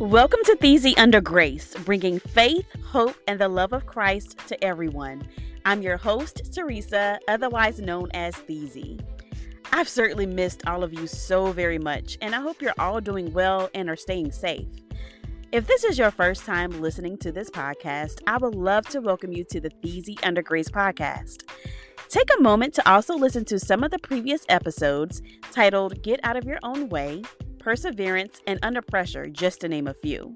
Welcome to Theezy Under Grace, bringing faith, hope, and the love of Christ to everyone. I'm your host, Teresa, otherwise known as Theezy. I've certainly missed all of you so very much, and I hope you're all doing well and are staying safe. If this is your first time listening to this podcast, I would love to welcome you to the Theezy Under Grace podcast. Take a moment to also listen to some of the previous episodes titled Get Out of Your Own Way, Perseverance, and Under Pressure, just to name a few.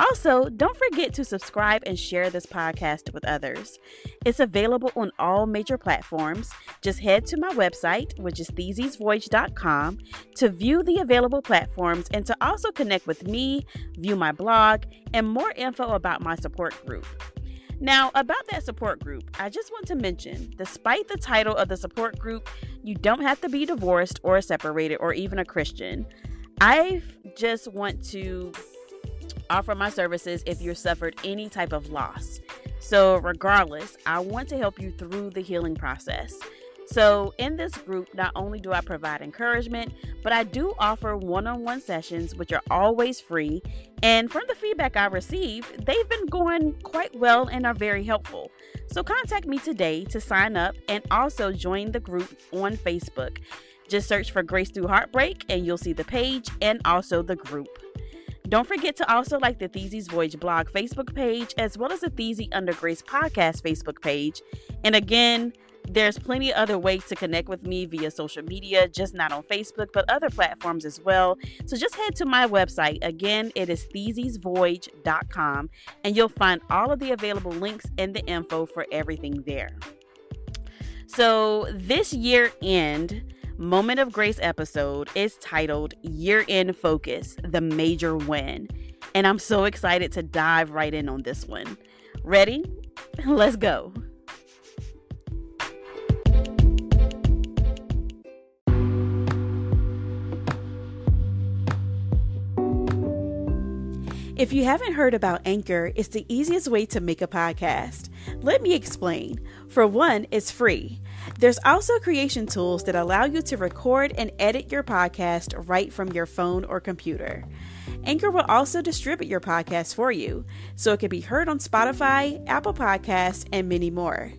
Also, don't forget to subscribe and share this podcast with others. It's available on all major platforms. Just head to my website, which is theezysvoyage.com, to view the available platforms and to also connect with me, view my blog, and more info about my support group. Now, about that support group, I just want to mention, despite the title of the support group, you don't have to be divorced or separated or even a Christian. I just want to offer my services if you suffered any type of loss. So regardless, I want to help you through the healing process. So in this group, not only do I provide encouragement, but I do offer one-on-one sessions, which are always free. And from the feedback I received, they've been going quite well and are very helpful. So contact me today to sign up and also join the group on Facebook. Just search for Grace Through Heartbreak and you'll see the page and also the group. Don't forget to also like the Theezy's Voyage blog Facebook page, as well as the Theezy Under Grace podcast Facebook page. And again, there's plenty of other ways to connect with me via social media, just not on Facebook, but other platforms as well. So just head to my website. Again, it is theezysvoyage.com, and you'll find all of the available links and the info for everything there. So this year-end Moment of Grace episode is titled Year-End Focus, the Major Win. And I'm so excited to dive right in on this one. Ready? Let's go. If you haven't heard about Anchor, it's the easiest way to make a podcast. Let me explain. For one, it's free. There's also creation tools that allow you to record and edit your podcast right from your phone or computer. Anchor will also distribute your podcast for you, so it can be heard on Spotify, Apple Podcasts, and many more.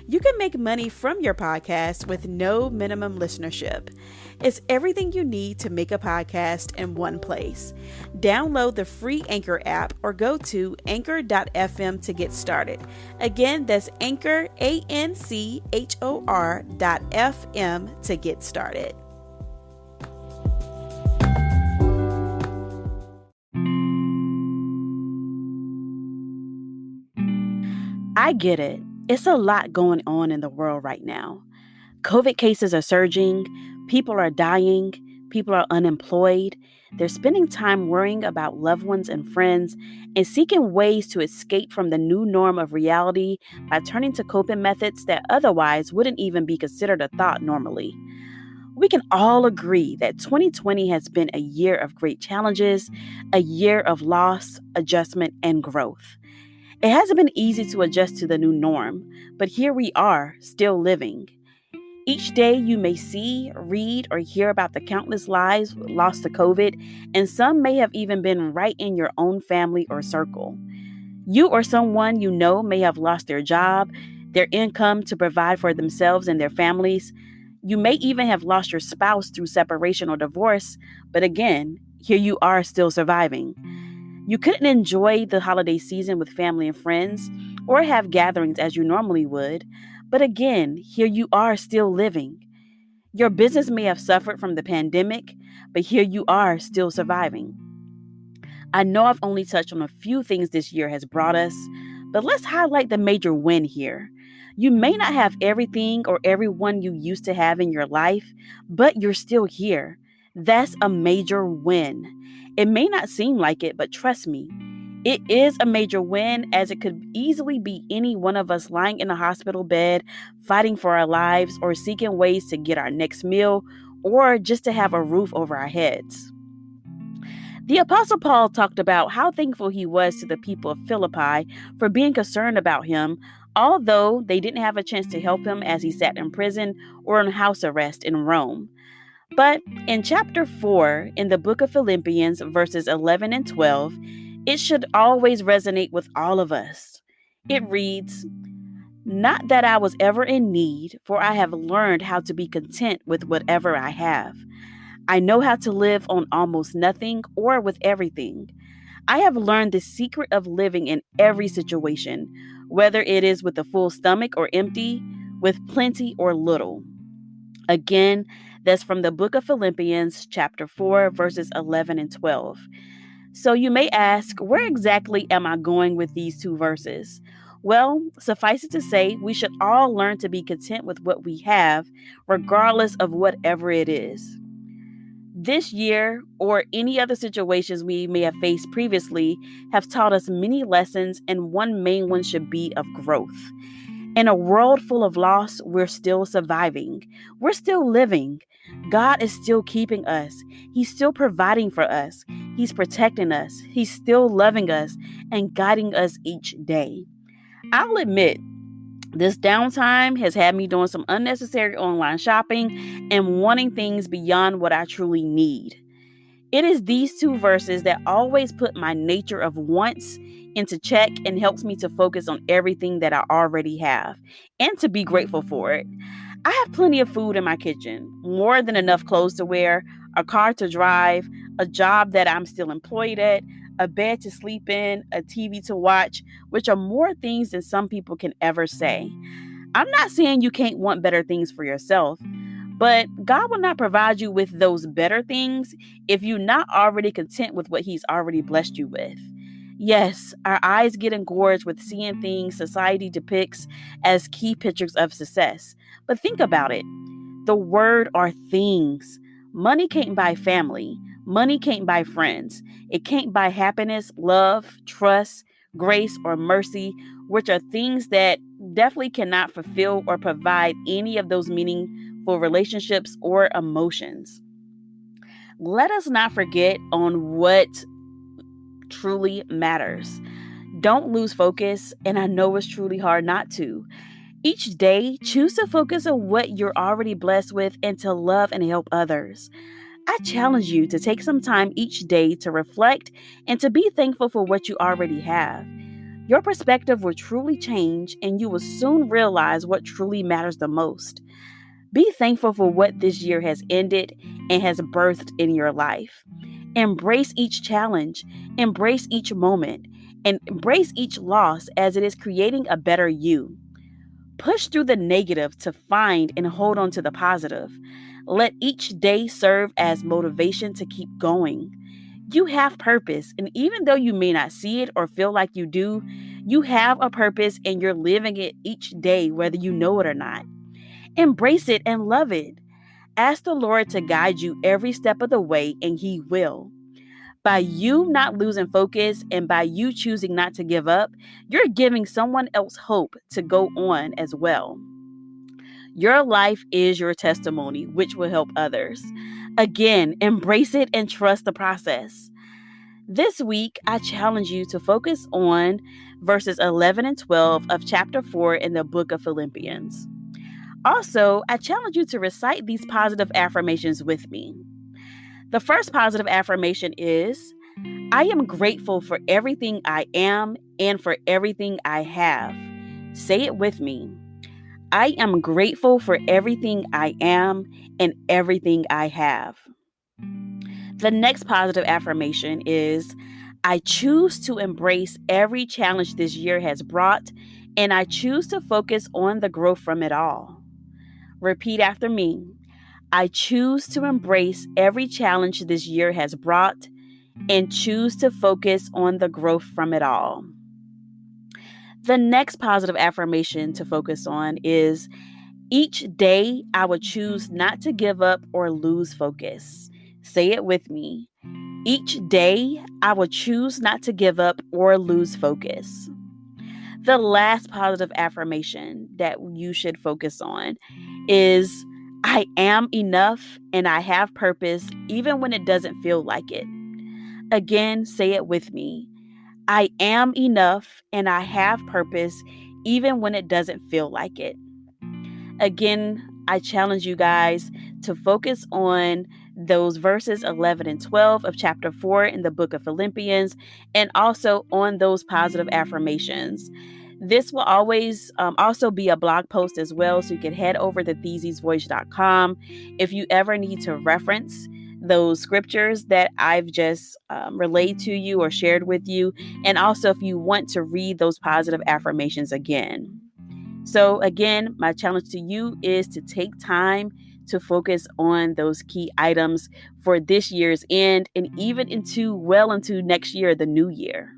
You can make money from your podcast with no minimum listenership. It's everything you need to make a podcast in one place. Download the free Anchor app or go to anchor.fm to get started. Again, that's Anchor, ANCHOR.FM to get started. I get it. It's a lot going on in the world right now. COVID cases are surging, people are dying, people are unemployed, they're spending time worrying about loved ones and friends and seeking ways to escape from the new norm of reality by turning to coping methods that otherwise wouldn't even be considered a thought normally. We can all agree that 2020 has been a year of great challenges, a year of loss, adjustment, and growth. It hasn't been easy to adjust to the new norm, but here we are, still living. Each day you may see, read, or hear about the countless lives lost to COVID, and some may have even been right in your own family or circle. You or someone you know may have lost their job, their income to provide for themselves and their families. You may even have lost your spouse through separation or divorce, but again, here you are still surviving. You couldn't enjoy the holiday season with family and friends or have gatherings as you normally would, but again, here you are still living. Your business may have suffered from the pandemic, but here you are still surviving. I know I've only touched on a few things this year has brought us, but let's highlight the major win here. You may not have everything or everyone you used to have in your life, but you're still here. That's a major win. It may not seem like it, but trust me, it is a major win, as it could easily be any one of us lying in a hospital bed, fighting for our lives, or seeking ways to get our next meal, or just to have a roof over our heads. The Apostle Paul talked about how thankful he was to the people of Philippi for being concerned about him, although they didn't have a chance to help him as he sat in prison or on house arrest in Rome. But in chapter 4 in the book of Philippians, verses 11 and 12, it should always resonate with all of us. It reads, "Not that I was ever in need, for I have learned how to be content with whatever I have. I know how to live on almost nothing or with everything. I have learned the secret of living in every situation, whether it is with a full stomach or empty, with plenty or little." Again, that's from the book of Philippians, chapter 4, verses 11 and 12. So you may ask, where exactly am I going with these two verses? Well, suffice it to say, we should all learn to be content with what we have, regardless of whatever it is. This year, or any other situations we may have faced previously, have taught us many lessons, and one main one should be of growth. In a world full of loss, we're still surviving. We're still living. God is still keeping us. He's still providing for us. He's protecting us. He's still loving us and guiding us each day. I'll admit, this downtime has had me doing some unnecessary online shopping and wanting things beyond what I truly need. It is these two verses that always put my nature of wants into check and helps me to focus on everything that I already have and to be grateful for it. I have plenty of food in my kitchen, more than enough clothes to wear, a car to drive, a job that I'm still employed at, a bed to sleep in, a TV to watch, which are more things than some people can ever say. I'm not saying you can't want better things for yourself, but God will not provide you with those better things if you're not already content with what He's already blessed you with. Yes, our eyes get engorged with seeing things society depicts as key pictures of success. But think about it. The word are things. Money can't buy family. Money can't buy friends. It can't buy happiness, love, trust, grace, or mercy, which are things that definitely cannot fulfill or provide any of those meaningful relationships or emotions. Let us not forget on what truly matters. Don't lose focus, and I know it's truly hard not to. Each day, choose to focus on what you're already blessed with and to love and help others. I challenge you to take some time each day to reflect and to be thankful for what you already have. Your perspective will truly change, and you will soon realize what truly matters the most. Be thankful for what this year has ended and has birthed in your life. Embrace each challenge, embrace each moment, and embrace each loss as it is creating a better you. Push through the negative to find and hold on to the positive. Let each day serve as motivation to keep going. You have purpose, and even though you may not see it or feel like you do, you have a purpose and you're living it each day, whether you know it or not. Embrace it and love it. Ask the Lord to guide you every step of the way, and He will. By you not losing focus and by you choosing not to give up, you're giving someone else hope to go on as well. Your life is your testimony, which will help others. Again, embrace it and trust the process. This week, I challenge you to focus on verses 11 and 12 of chapter 4 in the book of Philippians. Also, I challenge you to recite these positive affirmations with me. The first positive affirmation is, I am grateful for everything I am and for everything I have. Say it with me. I am grateful for everything I am and everything I have. The next positive affirmation is, I choose to embrace every challenge this year has brought, and I choose to focus on the growth from it all. Repeat after me. I choose to embrace every challenge this year has brought and choose to focus on the growth from it all. The next positive affirmation to focus on is, each day I would choose not to give up or lose focus. Say it with me. Each day I would choose not to give up or lose focus. The last positive affirmation that you should focus on is, I am enough and I have purpose even when it doesn't feel like it. Again, say it with me. I am enough and I have purpose even when it doesn't feel like it. Again, I challenge you guys to focus on those verses 11 and 12 of chapter 4 in the book of Philippians, and also on those positive affirmations. This will always also be a blog post as well, so you can head over to theezysvoice.com if you ever need to reference those scriptures that I've just relayed to you or shared with you, and also if you want to read those positive affirmations again. So, again, my challenge to you is to take time to focus on those key items for this year's end and even into next year, the new year.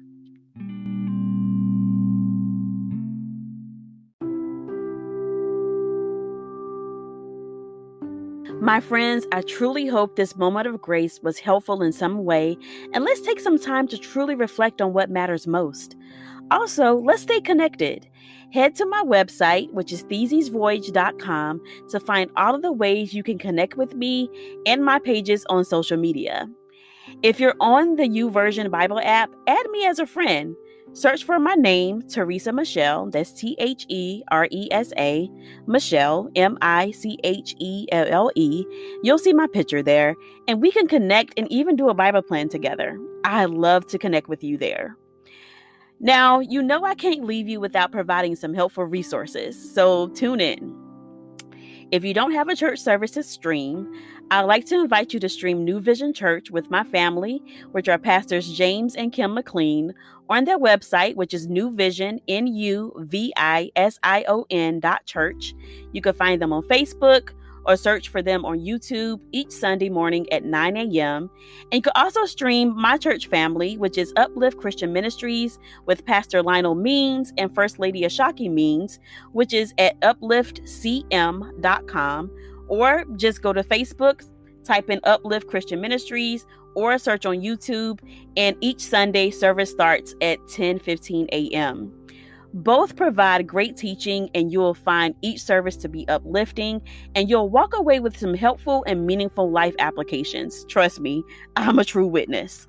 My friends, I truly hope this moment of grace was helpful in some way, and let's take some time to truly reflect on what matters most. Also, let's stay connected. Head to my website, which is theezysvoyage.com, to find all of the ways you can connect with me and my pages on social media. If you're on the YouVersion Bible app, add me as a friend. Search for my name, Teresa Michelle. That's Teresa, Michelle, Michelle. You'll see my picture there, and we can connect and even do a Bible plan together. I love to connect with you there. Now, you know I can't leave you without providing some helpful resources, so tune in. If you don't have a church service to stream, I'd like to invite you to stream New Vision Church with my family, which are pastors James and Kim McLean, on their website, which is newvision, NUVISION.church. You can find them on Facebook or search for them on YouTube each Sunday morning at 9 a.m. And you can also stream my church family, which is Uplift Christian Ministries with Pastor Lionel Means and First Lady Ashaki Means, which is at upliftcm.com, or just go to Facebook, type in Uplift Christian Ministries, or search on YouTube, and each Sunday service starts at 10:15 a.m. Both provide great teaching, and you will find each service to be uplifting, and you'll walk away with some helpful and meaningful life applications. Trust me, I'm a true witness.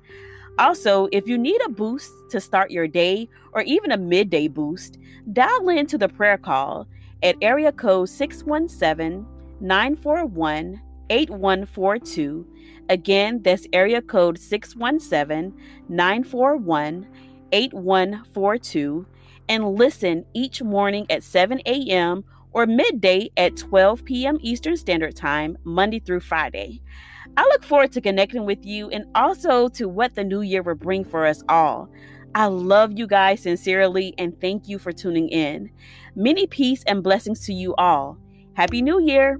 Also, if you need a boost to start your day or even a midday boost, dial into the prayer call at area code 617-941-8142. Again, that's area code 617-941-8142. And listen each morning at 7 a.m. or midday at 12 p.m. Eastern Standard Time, Monday through Friday. I look forward to connecting with you and also to what the new year will bring for us all. I love you guys sincerely and thank you for tuning in. Many peace and blessings to you all. Happy New Year!